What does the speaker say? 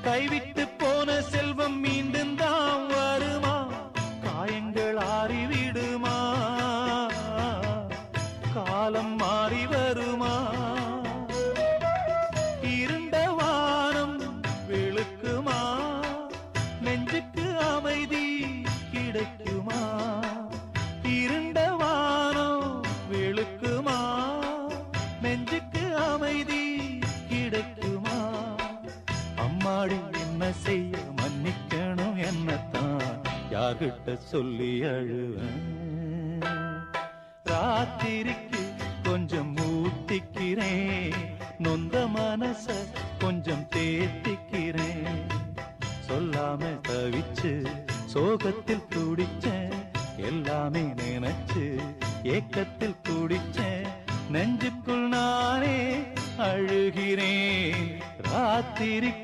கைவிட்டு போன செல்வம் மீண்டும் தான் வருமா? காயங்கள் ஆறிவிடுமா? காலம் மாறி வருமா? இருண்ட வானம் வெளுக்குமா? நெஞ்சுக்கு அமைதி கிடைக்குமா? இருண்ட வானம் வெளுக்குமா? நெஞ்சுக்கு அமைதி கிடைக்குமா? அம்மாடி என்ன செய்ய மன்னிக்கணும் என்னத்தான் யார்கிட்ட சொல்லி அழுவேன்? ராத்திரிக்கு கொஞ்சம் ஊத்திக்கிறேன், நொந்த மனச கொஞ்சம் தேத்திக்கிறேன். சொல்லாம தவிச்சு சோகத்தில் துடிச்சேன், எல்லாமே நினைச்சு ஏக்கத்தில் துடிச்சேன். நெஞ்சுக்குள் நானே அழுகிறேன். ராத்திரிக்கு